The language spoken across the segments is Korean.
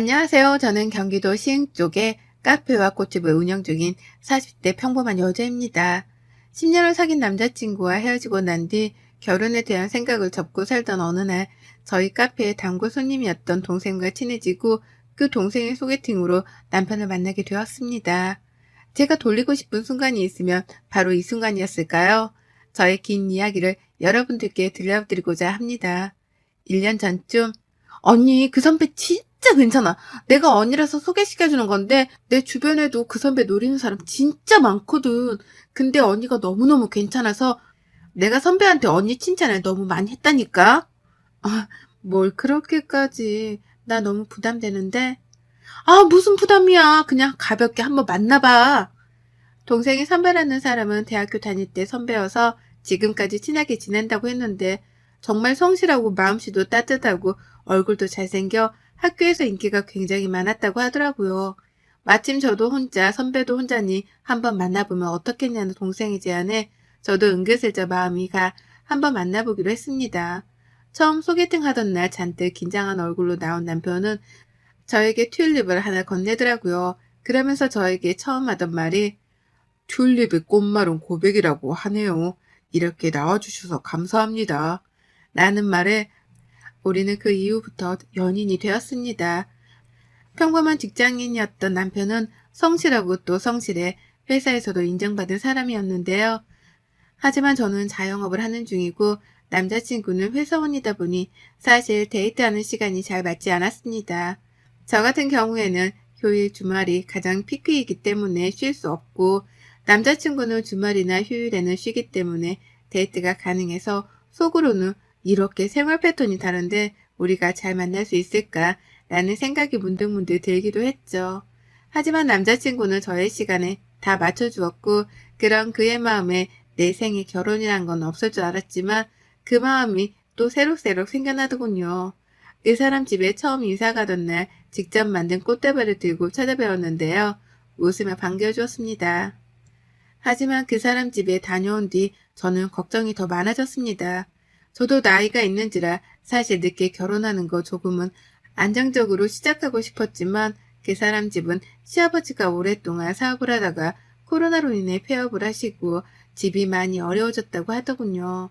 안녕하세요. 저는 경기도 시흥 쪽에 카페와 꽃집을 운영 중인 40대 평범한 여자입니다. 10년을 사귄 남자친구와 헤어지고 난 뒤 결혼에 대한 생각을 접고 살던 어느 날 저희 카페의 단골 손님이었던 동생과 친해지고 그 동생의 소개팅으로 남편을 만나게 되었습니다. 제가 돌리고 싶은 순간이 있으면 바로 이 순간이었을까요? 저의 긴 이야기를 여러분들께 들려드리고자 합니다. 1년 전쯤 언니 그 선배 진짜 괜찮아. 내가 언니라서 소개시켜주는 건데 내 주변에도 그 선배 노리는 사람 진짜 많거든. 근데 언니가 너무너무 괜찮아서 내가 선배한테 언니 칭찬을 너무 많이 했다니까. 아, 뭘 그렇게까지. 나 너무 부담되는데. 아, 무슨 부담이야. 그냥 가볍게 한번 만나봐. 동생이 선배라는 사람은 대학교 다닐 때 선배여서 지금까지 친하게 지낸다고 했는데 정말 성실하고 마음씨도 따뜻하고 얼굴도 잘생겨 학교에서 인기가 굉장히 많았다고 하더라고요. 마침 저도 혼자 선배도 혼자니 한번 만나보면 어떻겠냐는 동생의 제안에 저도 은근슬쩍 마음이 가 한번 만나보기로 했습니다. 처음 소개팅 하던 날 잔뜩 긴장한 얼굴로 나온 남편은 저에게 튤립을 하나 건네더라고요. 그러면서 저에게 처음 하던 말이 튤립의 꽃말은 고백이라고 하네요. 이렇게 나와주셔서 감사합니다. 라는 말에 우리는 그 이후부터 연인이 되었습니다. 평범한 직장인이었던 남편은 성실하고 또 성실해 회사에서도 인정받은 사람이었는데요. 하지만 저는 자영업을 하는 중이고 남자친구는 회사원이다 보니 사실 데이트하는 시간이 잘 맞지 않았습니다. 저 같은 경우에는 휴일 주말이 가장 피크이기 때문에 쉴 수 없고 남자친구는 주말이나 휴일에는 쉬기 때문에 데이트가 가능해서 속으로는 이렇게 생활 패턴이 다른데 우리가 잘 만날 수 있을까 라는 생각이 문득문득 들기도 했죠. 하지만 남자친구는 저의 시간에 다 맞춰주었고 그런 그의 마음에 내 생에 결혼이란 건 없을 줄 알았지만 그 마음이 또 새록새록 생겨나더군요. 그 사람 집에 처음 이사 가던 날 직접 만든 꽃다발을 들고 찾아뵈었는데요. 웃으며 반겨주었습니다. 하지만 그 사람 집에 다녀온 뒤 저는 걱정이 더 많아졌습니다. 저도 나이가 있는지라 사실 늦게 결혼하는 거 조금은 안정적으로 시작하고 싶었지만 그 사람 집은 시아버지가 오랫동안 사업을 하다가 코로나로 인해 폐업을 하시고 집이 많이 어려워졌다고 하더군요.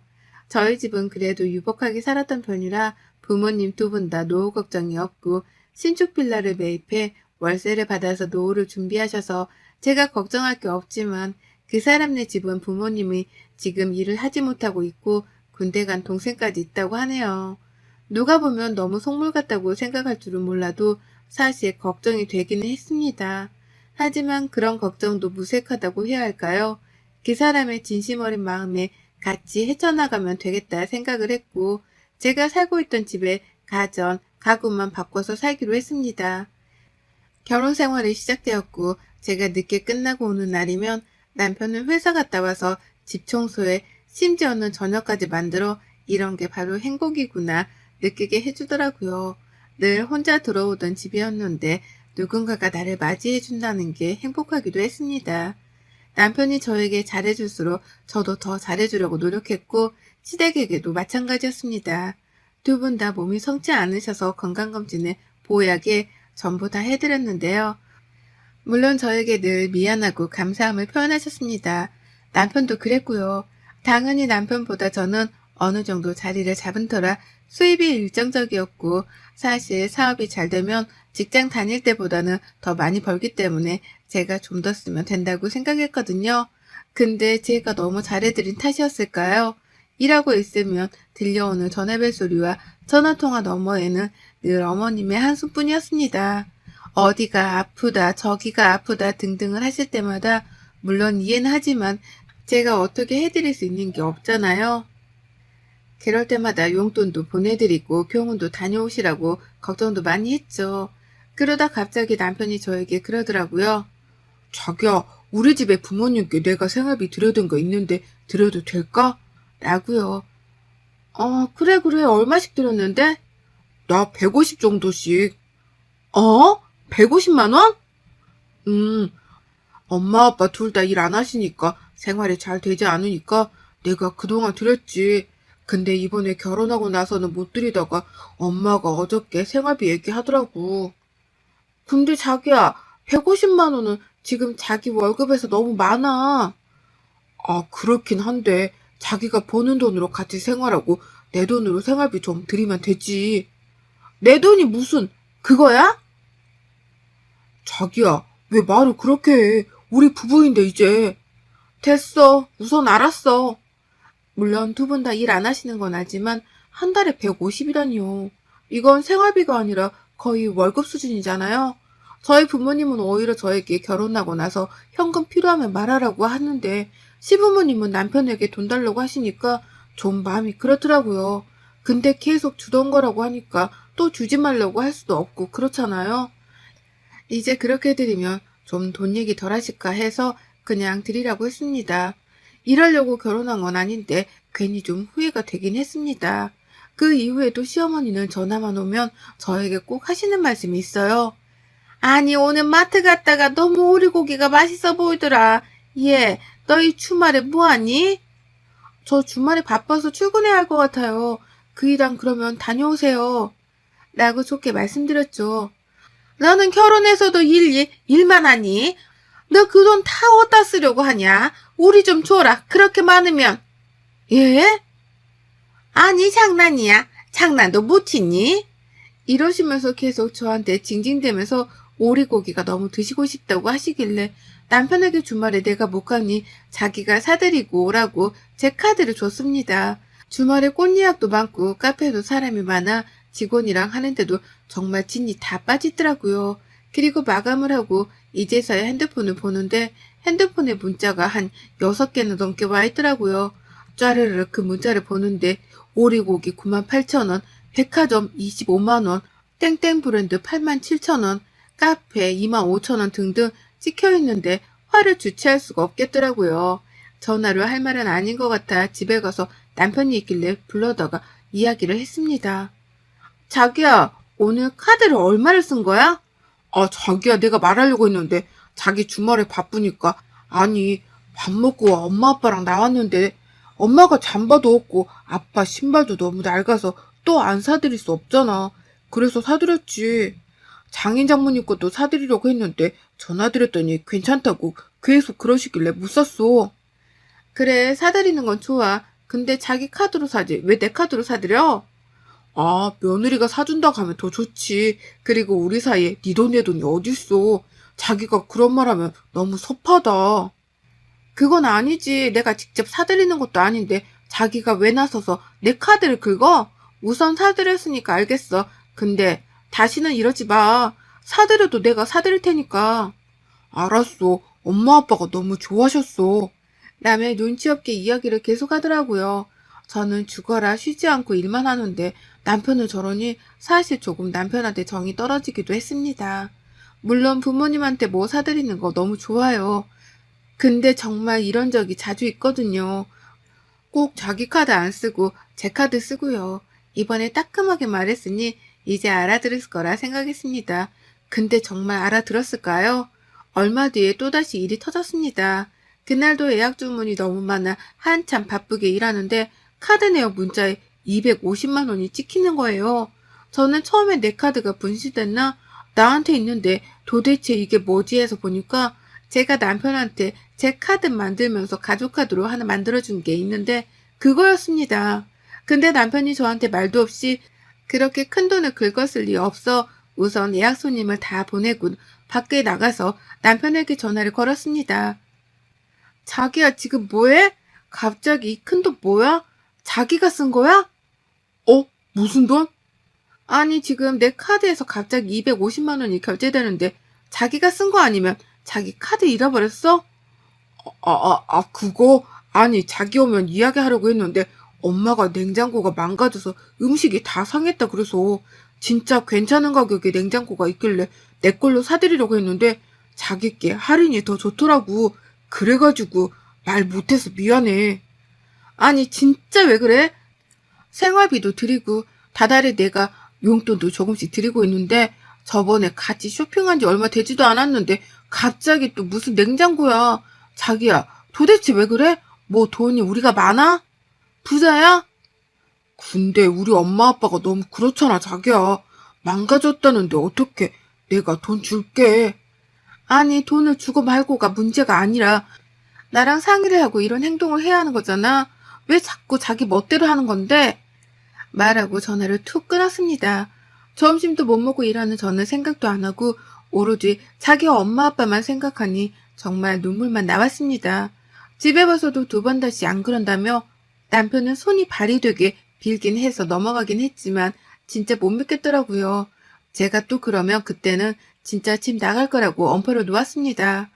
저희 집은 그래도 유복하게 살았던 편이라 부모님 두 분 다 노후 걱정이 없고 신축 빌라를 매입해 월세를 받아서 노후를 준비하셔서 제가 걱정할 게 없지만 그 사람네 집은 부모님이 지금 일을 하지 못하고 있고 군대 간 동생까지 있다고 하네요. 누가 보면 너무 속물 같다고 생각할 줄은 몰라도 사실 걱정이 되기는 했습니다. 하지만 그런 걱정도 무색하다고 해야 할까요? 그 사람의 진심 어린 마음에 같이 헤쳐나가면 되겠다 생각을 했고 제가 살고 있던 집에 가전, 가구만 바꿔서 살기로 했습니다. 결혼 생활이 시작되었고 제가 늦게 끝나고 오는 날이면 남편은 회사 갔다 와서 집 청소에 심지어는 저녁까지 만들어 이런 게 바로 행복이구나 느끼게 해주더라고요. 늘 혼자 들어오던 집이었는데 누군가가 나를 맞이해준다는 게 행복하기도 했습니다. 남편이 저에게 잘해줄수록 저도 더 잘해주려고 노력했고 시댁에게도 마찬가지였습니다. 두 분 다 몸이 성치 않으셔서 건강검진을 보약에 전부 다 해드렸는데요. 물론 저에게 늘 미안하고 감사함을 표현하셨습니다. 남편도 그랬고요. 당연히 남편보다 저는 어느 정도 자리를 잡은 터라 수입이 일정적이었고 사실 사업이 잘 되면 직장 다닐 때보다는 더 많이 벌기 때문에 제가 좀 더 쓰면 된다고 생각했거든요. 근데 제가 너무 잘해드린 탓이었을까요? 일하고 있으면 들려오는 전화벨 소리와 전화통화 너머에는 늘 어머님의 한숨뿐이었습니다. 어디가 아프다, 저기가 아프다 등등을 하실 때마다 물론 이해는 하지만 제가 어떻게 해드릴 수 있는 게 없잖아요. 그럴 때마다 용돈도 보내드리고 병원도 다녀오시라고 걱정도 많이 했죠. 그러다 갑자기 남편이 저에게 그러더라고요. 자기야, 우리 집에 부모님께 내가 생활비 드려둔 거 있는데 드려도 될까? 라고요. 그래. 얼마씩 드렸는데? 나 150 정도씩. 150만 원? 음, 엄마 아빠 둘 다 일 안 하시니까 생활이 잘 되지 않으니까 내가 그동안 드렸지. 근데 이번에 결혼하고 나서는 못 드리다가 엄마가 어저께 생활비 얘기하더라고. 근데 자기야, 150만 원은 지금 자기 월급에서 너무 많아. 아, 그렇긴 한데 자기가 버는 돈으로 같이 생활하고 내 돈으로 생활비 좀 드리면 되지. 내 돈이 무슨 그거야? 자기야, 왜 말을 그렇게 해? 우리 부부인데 이제. 됐어. 우선 알았어. 물론 두 분 다 일 안 하시는 건 알지만 한 달에 150이라니요. 이건 생활비가 아니라 거의 월급 수준이잖아요. 저희 부모님은 오히려 저에게 결혼하고 나서 현금 필요하면 말하라고 하는데 시부모님은 남편에게 돈 달라고 하시니까 좀 마음이 그렇더라고요. 근데 계속 주던 거라고 하니까 또 주지 말라고 할 수도 없고 그렇잖아요. 이제 그렇게 드리면 좀 돈 얘기 덜 하실까 해서 그냥 드리라고 했습니다. 이러려고 결혼한 건 아닌데 괜히 좀 후회가 되긴 했습니다. 그 이후에도 시어머니는 전화만 오면 저에게 꼭 하시는 말씀이 있어요. 아니, 오늘 마트 갔다가 너무 오리고기가 맛있어 보이더라. 얘, 너희 주말에 뭐하니? 저 주말에 바빠서 출근해야 할 것 같아요. 그 일랑 그러면 다녀오세요. 라고 좋게 말씀드렸죠. 너는 결혼해서도 일만 하니? 너 그 돈 다 어디다 쓰려고 하냐? 우리 좀 줘라. 그렇게 많으면. 예? 아니, 장난이야. 장난도 못 치니? 이러시면서 계속 저한테 징징대면서 오리고기가 너무 드시고 싶다고 하시길래 남편에게 주말에 내가 못 가니 자기가 사드리고 오라고 제 카드를 줬습니다. 주말에 꽃 예약도 많고 카페에도 사람이 많아 직원이랑 하는데도 정말 진이 다 빠지더라고요. 그리고 마감을 하고 이제서야 핸드폰을 보는데 핸드폰에 문자가 한 6개나 넘게 와 있더라고요. 짜르르 그 문자를 보는데 오리고기 98,000원, 백화점 25만원, 땡땡 브랜드 87,000원, 카페 25,000원 등등 찍혀있는데 화를 주체할 수가 없겠더라고요. 전화로 할 말은 아닌 것 같아 집에 가서 남편이 있길래 불러다가 이야기를 했습니다. 자기야, 오늘 카드를 얼마를 쓴 거야? 아, 자기야, 내가 말하려고 했는데 자기 주말에 바쁘니까. 아니, 밥 먹고 엄마 아빠랑 나왔는데 엄마가 잠바도 없고 아빠 신발도 너무 낡아서 또 안 사드릴 수 없잖아. 그래서 사드렸지. 장인 장모님 것도 사드리려고 했는데 전화드렸더니 괜찮다고 계속 그러시길래 못 샀어. 그래, 사드리는 건 좋아. 근데 자기 카드로 사지. 왜 내 카드로 사드려? 아, 며느리가 사준다고 하면 더 좋지. 그리고 우리 사이에 네 돈 내 돈이 어딨어. 자기가 그런 말 하면 너무 섭하다. 그건 아니지. 내가 직접 사드리는 것도 아닌데 자기가 왜 나서서 내 카드를 긁어? 우선 사드렸으니까 알겠어. 근데 다시는 이러지 마. 사드려도 내가 사드릴 테니까. 알았어. 엄마 아빠가 너무 좋아하셨어. 라며 눈치 없게 이야기를 계속하더라고요. 저는 죽어라 쉬지 않고 일만 하는데 남편은 저러니 사실 조금 남편한테 정이 떨어지기도 했습니다. 물론 부모님한테 뭐 사드리는 거 너무 좋아요. 근데 정말 이런 적이 자주 있거든요. 꼭 자기 카드 안 쓰고 제 카드 쓰고요. 이번에 따끔하게 말했으니 이제 알아들을 거라 생각했습니다. 근데 정말 알아들었을까요? 얼마 뒤에 또다시 일이 터졌습니다. 그날도 예약 주문이 너무 많아 한참 바쁘게 일하는데 카드 내역 문자에 250만 원이 찍히는 거예요. 저는 처음에 내 카드가 분실됐나? 나한테 있는데 도대체 이게 뭐지 해서 보니까 제가 남편한테 제 카드 만들면서 가족 카드로 하나 만들어준 게 있는데 그거였습니다. 근데 남편이 저한테 말도 없이 그렇게 큰 돈을 긁었을 리 없어 우선 예약 손님을 다 보내고 밖에 나가서 남편에게 전화를 걸었습니다. 자기야, 지금 뭐해? 갑자기 이 큰 돈 뭐야? 자기가 쓴 거야? 어? 무슨 돈? 아니, 지금 내 카드에서 갑자기 250만 원이 결제되는데 자기가 쓴 거 아니면 자기 카드 잃어버렸어? 그거? 아니, 자기 오면 이야기하려고 했는데 엄마가 냉장고가 망가져서 음식이 다 상했다 그래서 진짜 괜찮은 가격에 냉장고가 있길래 내 걸로 사드리려고 했는데 자기께 할인이 더 좋더라고. 그래가지고 말 못해서 미안해. 아니, 진짜 왜 그래? 생활비도 드리고 다달이 내가 용돈도 조금씩 드리고 있는데 저번에 같이 쇼핑한 지 얼마 되지도 않았는데 갑자기 또 무슨 냉장고야. 자기야, 도대체 왜 그래? 뭐 돈이 우리가 많아? 부자야? 근데 우리 엄마 아빠가 너무 그렇잖아, 자기야. 망가졌다는데 어떡해. 내가 돈 줄게. 아니, 돈을 주고 말고가 문제가 아니라 나랑 상의를 하고 이런 행동을 해야 하는 거잖아. 왜 자꾸 자기 멋대로 하는 건데? 말하고 전화를 툭 끊었습니다. 점심도 못 먹고 일하는 저는 생각도 안 하고 오로지 자기 엄마 아빠만 생각하니 정말 눈물만 나왔습니다. 집에 와서도 두 번 다시 안 그런다며 남편은 손이 발이 되게 빌긴 해서 넘어가긴 했지만 진짜 못 믿겠더라고요. 제가 또 그러면 그때는 진짜 집 나갈 거라고 엄포를 놓았습니다.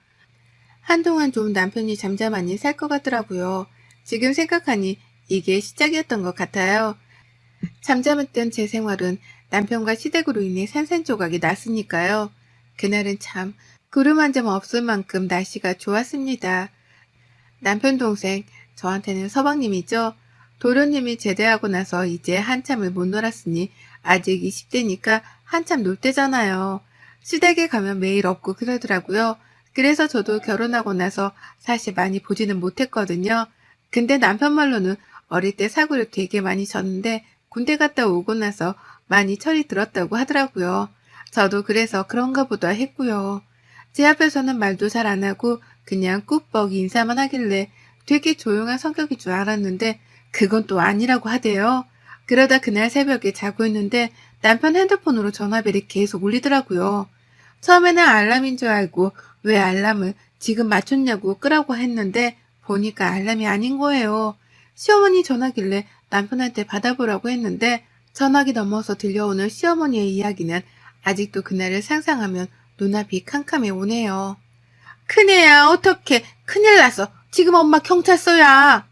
한동안 좀 남편이 잠잠하니 살 것 같더라고요. 지금 생각하니 이게 시작이었던 것 같아요. 잠잠했던 제 생활은 남편과 시댁으로 인해 산산조각이 났으니까요. 그날은 참 구름 한 점 없을 만큼 날씨가 좋았습니다. 남편 동생, 저한테는 서방님이죠. 도련님이 제대하고 나서 이제 한참을 못 놀았으니 아직 20대니까 한참 놀 때잖아요. 시댁에 가면 매일 없고 그러더라고요. 그래서 저도 결혼하고 나서 사실 많이 보지는 못했거든요. 근데 남편 말로는 어릴 때 사고를 되게 많이 쳤는데 군대 갔다 오고 나서 많이 철이 들었다고 하더라고요. 저도 그래서 그런가 보다 했고요. 제 앞에서는 말도 잘 안 하고 그냥 꾸벅 인사만 하길래 되게 조용한 성격인 줄 알았는데 그건 또 아니라고 하대요. 그러다 그날 새벽에 자고 있는데 남편 핸드폰으로 전화벨이 계속 울리더라고요. 처음에는 알람인 줄 알고 왜 알람을 지금 맞췄냐고 끄라고 했는데 보니까 알람이 아닌 거예요. 시어머니 전화길래 남편한테 받아보라고 했는데 전화기 넘어서 들려오는 시어머니의 이야기는 아직도 그날을 상상하면 눈앞이 캄캄해 오네요. 큰애야, 어떡해. 큰일 났어. 지금 엄마 경찰서야.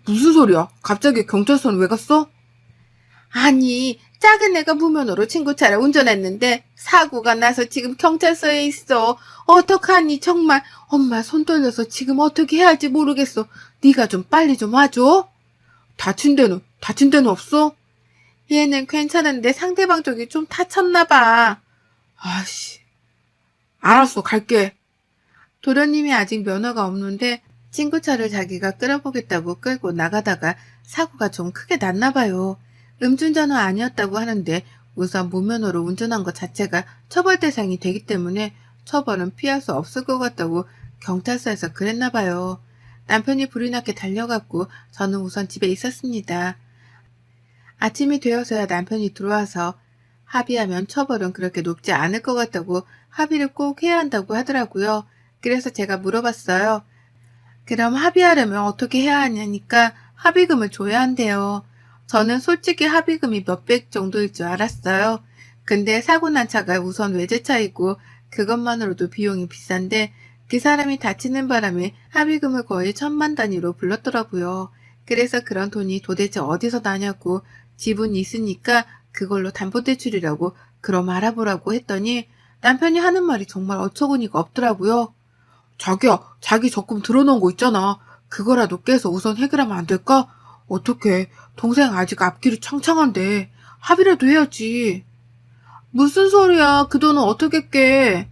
무슨 소리야? 갑자기 경찰서는 왜 갔어? 아니, 작은 애가 무면허로 친구 차를 운전했는데 사고가 나서 지금 경찰서에 있어. 어떡하니 정말 엄마 손 떨려서 지금 어떻게 해야 할지 모르겠어. 네가 좀 빨리 좀 와줘. 다친 데는 없어? 얘는 괜찮은데 상대방 쪽이 좀 다쳤나 봐. 아씨. 알았어, 갈게. 도련님이 아직 면허가 없는데 친구 차를 자기가 끌어보겠다고 끌고 나가다가 사고가 좀 크게 났나 봐요. 음주운전은 아니었다고 하는데 우선 무면허로 운전한 것 자체가 처벌 대상이 되기 때문에 처벌은 피할 수 없을 것 같다고 경찰서에서 그랬나 봐요. 남편이 불이 나게 달려갔고 저는 우선 집에 있었습니다. 아침이 되어서야 남편이 들어와서 합의하면 처벌은 그렇게 높지 않을 것 같다고 합의를 꼭 해야 한다고 하더라고요. 그래서 제가 물어봤어요. 그럼 합의하려면 어떻게 해야 하냐니까 합의금을 줘야 한대요. 저는 솔직히 합의금이 몇백 정도일 줄 알았어요. 근데 사고 난 차가 우선 외제차이고 그것만으로도 비용이 비싼데 그 사람이 다치는 바람에 합의금을 거의 1,000만 단위로 불렀더라고요. 그래서 그런 돈이 도대체 어디서 나냐고 지분이 있으니까 그걸로 담보대출이라고 그럼 알아보라고 했더니 남편이 하는 말이 정말 어처구니가 없더라고요. 자기야, 자기 적금 들어놓은 거 있잖아. 그거라도 깨서 우선 해결하면 안 될까? 어떡해. 동생 아직 앞길이 창창한데 합의라도 해야지. 무슨 소리야. 그 돈은 어떻게 깨?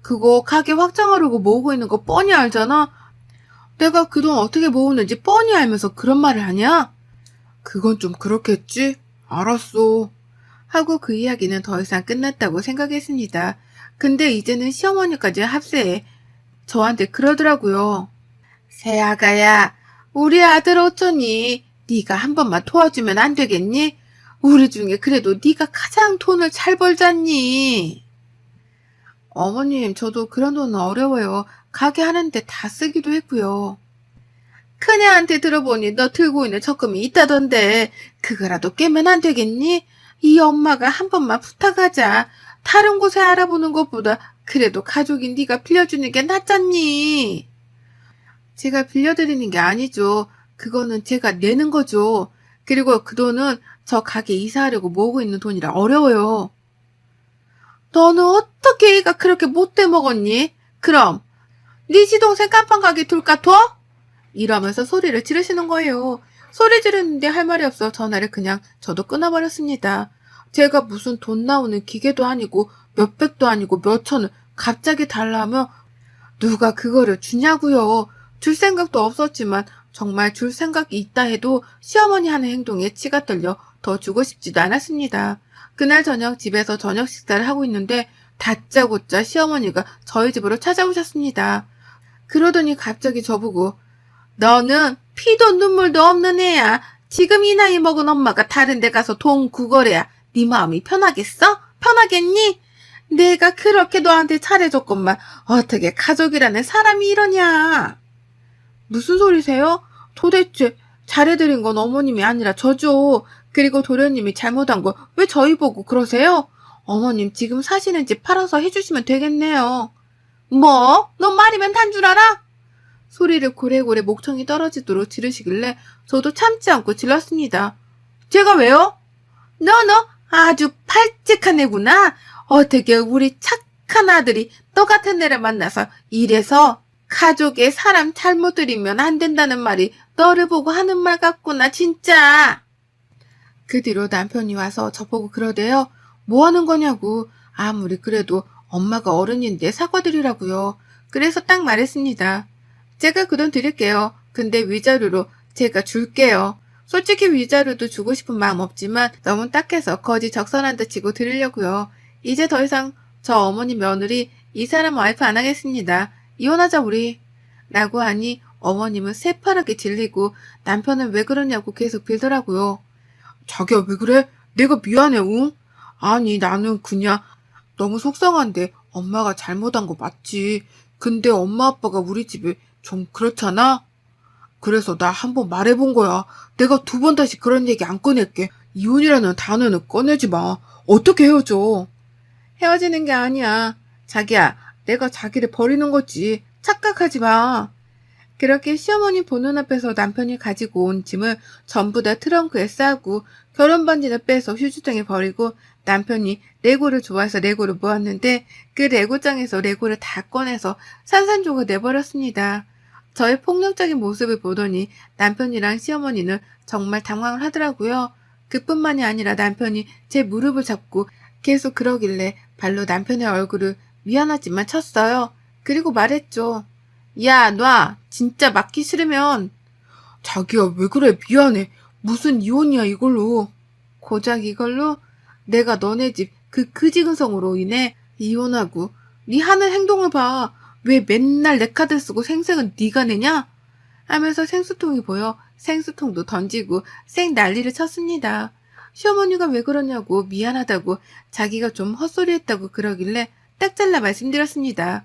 그거 가게 확장하려고 모으고 있는 거 뻔히 알잖아. 내가 그 돈 어떻게 모으는지 뻔히 알면서 그런 말을 하냐? 그건 좀 그렇겠지? 알았어. 하고 그 이야기는 더 이상 끝났다고 생각했습니다. 근데 이제는 시어머니까지 합세해 저한테 그러더라고요. 새아가야, 우리 아들 어쩌니? 네가 한 번만 도와주면 안 되겠니? 우리 중에 그래도 네가 가장 돈을 잘 벌잖니. 어머님, 저도 그런 돈은 어려워요. 가게 하는데 다 쓰기도 했고요. 큰애한테 들어보니 너 들고 있는 적금이 있다던데 그거라도 깨면 안 되겠니? 이 엄마가 한 번만 부탁하자. 다른 곳에 알아보는 것보다 그래도 가족인 네가 빌려주는 게 낫잖니. 제가 빌려드리는 게 아니죠. 그거는 제가 내는 거죠. 그리고 그 돈은 저 가게 이사하려고 모으고 있는 돈이라 어려워요. 너는 어떻게 애가 그렇게 못돼 먹었니? 그럼 네 시동생 깜빵 가게 둘까 둬? 이러면서 소리를 지르시는 거예요. 소리 지르는데 할 말이 없어 전화를 그냥 저도 끊어버렸습니다. 제가 무슨 돈 나오는 기계도 아니고 몇백도 아니고 몇천을 갑자기 달라며 누가 그거를 주냐고요. 줄 생각도 없었지만 정말 줄 생각이 있다 해도 시어머니 하는 행동에 치가 떨려 더 주고 싶지도 않았습니다. 그날 저녁 집에서 저녁 식사를 하고 있는데 다짜고짜 시어머니가 저희 집으로 찾아오셨습니다. 그러더니 갑자기 저보고 너는 피도 눈물도 없는 애야. 지금 이 나이 먹은 엄마가 다른 데 가서 돈 구걸해야 네 마음이 편하겠어? 편하겠니? 내가 그렇게 너한테 잘해줬건만 어떻게 가족이라는 사람이 이러냐? 무슨 소리세요? 도대체 잘해드린 건 어머님이 아니라 저죠. 그리고 도련님이 잘못한 거 왜 저희 보고 그러세요? 어머님 지금 사시는 집 팔아서 해주시면 되겠네요. 뭐? 너 말이면 단 줄 알아? 소리를 고래고래 목청이 떨어지도록 지르시길래 저도 참지 않고 질렀습니다. 제가 왜요? 너 아주 발칙한 애구나. 어떻게 우리 착한 아들이 너 같은 애를 만나서 이래서 가족의 사람 잘못 들이면 안 된다는 말이 너를 보고 하는 말 같구나 진짜. 그 뒤로 남편이 와서 저보고 그러대요. 뭐 하는 거냐고. 아무리 그래도 엄마가 어른인데 사과드리라고요. 그래서 딱 말했습니다. 제가 그 돈 드릴게요. 근데 위자료로 제가 줄게요. 솔직히 위자료도 주고 싶은 마음 없지만 너무 딱해서 거지 적선한 듯 치고 드리려고요. 이제 더 이상 저 어머니 며느리 이 사람 와이프 안 하겠습니다. 이혼하자 우리. 라고 하니 어머님은 새파랗게 질리고 남편은 왜 그러냐고 계속 빌더라고요. 자기야 왜 그래? 내가 미안해 응? 아니 나는 그냥 너무 속상한데 엄마가 잘못한 거 맞지. 근데 엄마 아빠가 우리 집에 좀 그렇잖아? 그래서 나 한번 말해본 거야. 내가 두 번 다시 그런 얘기 안 꺼낼게. 이혼이라는 단어는 꺼내지 마. 어떻게 헤어져? 헤어지는 게 아니야. 자기야, 내가 자기를 버리는 거지. 착각하지 마. 그렇게 시어머니 보는 앞에서 남편이 가지고 온 짐을 전부 다 트렁크에 싸고 결혼 반지를 빼서 휴지통에 버리고 남편이 레고를 좋아해서 레고를 모았는데 그 레고장에서 레고를 다 꺼내서 산산조각 내버렸습니다. 저의 폭력적인 모습을 보더니 남편이랑 시어머니는 정말 당황을 하더라고요. 그뿐만이 아니라 남편이 제 무릎을 잡고 계속 그러길래 발로 남편의 얼굴을 미안하지만 쳤어요. 그리고 말했죠. 야, 놔. 진짜 맞기 싫으면. 자기야, 왜 그래? 미안해. 무슨 이혼이야, 이걸로. 고작 이걸로? 내가 너네 집 그 그지근성으로 인해 이혼하고 네 하는 행동을 봐. 왜 맨날 내 카드 쓰고 생색은 네가 내냐? 하면서 생수통이 보여 생수통도 던지고 쌩 난리를 쳤습니다. 시어머니가 왜 그러냐고 미안하다고 자기가 좀 헛소리했다고 그러길래 딱 잘라 말씀드렸습니다.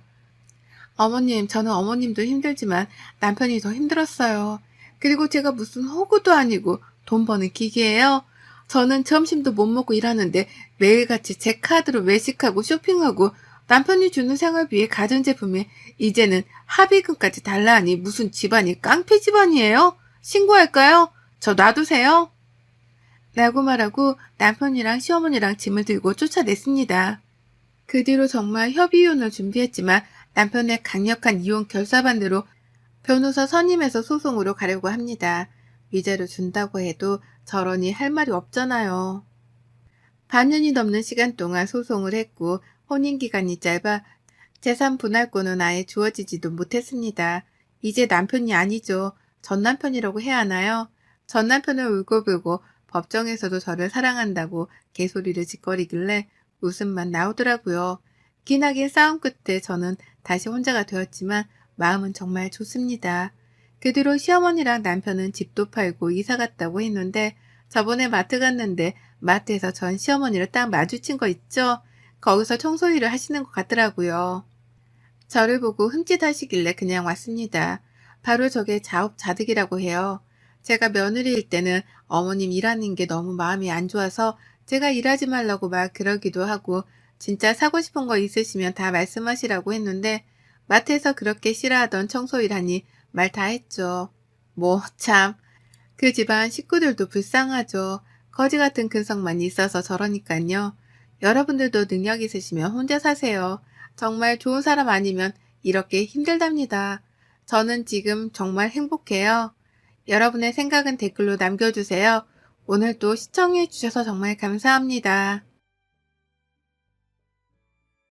어머님, 저는 어머님도 힘들지만 남편이 더 힘들었어요. 그리고 제가 무슨 호구도 아니고 돈 버는 기계예요. 저는 점심도 못 먹고 일하는데 매일같이 제 카드로 외식하고 쇼핑하고 남편이 주는 생활비에 가전제품에 이제는 합의금까지 달라 하니 무슨 집안이 깡패 집안이에요? 신고할까요? 저 놔두세요. 라고 말하고 남편이랑 시어머니랑 짐을 들고 쫓아냈습니다. 그 뒤로 정말 협의이혼을 준비했지만 남편의 강력한 이혼 결사반대로 변호사 선임해서 소송으로 가려고 합니다. 위자료 준다고 해도 저러니 할 말이 없잖아요. 반년이 넘는 시간 동안 소송을 했고 혼인기간이 짧아 재산 분할권은 아예 주어지지도 못했습니다. 이제 남편이 아니죠. 전 남편이라고 해야 하나요? 전 남편을 울고불고 법정에서도 저를 사랑한다고 개소리를 짓거리길래 웃음만 나오더라고요. 기나긴 싸움 끝에 저는 다시 혼자가 되었지만 마음은 정말 좋습니다. 그 뒤로 시어머니랑 남편은 집도 팔고 이사 갔다고 했는데 저번에 마트 갔는데 마트에서 전 시어머니를 딱 마주친 거 있죠? 거기서 청소일을 하시는 것 같더라고요. 저를 보고 흠칫하시길래 그냥 왔습니다. 바로 저게 자업자득이라고 해요. 제가 며느리일 때는 어머님 일하는 게 너무 마음이 안 좋아서 제가 일하지 말라고 막 그러기도 하고 진짜 사고 싶은 거 있으시면 다 말씀하시라고 했는데 마트에서 그렇게 싫어하던 청소일 하니 말 다 했죠. 뭐 참, 그 집안 식구들도 불쌍하죠. 거지 같은 근성만 있어서 저러니깐요. 여러분들도 능력 있으시면 혼자 사세요. 정말 좋은 사람 아니면 이렇게 힘들답니다. 저는 지금 정말 행복해요. 여러분의 생각은 댓글로 남겨주세요. 오늘도 시청해주셔서 정말 감사합니다.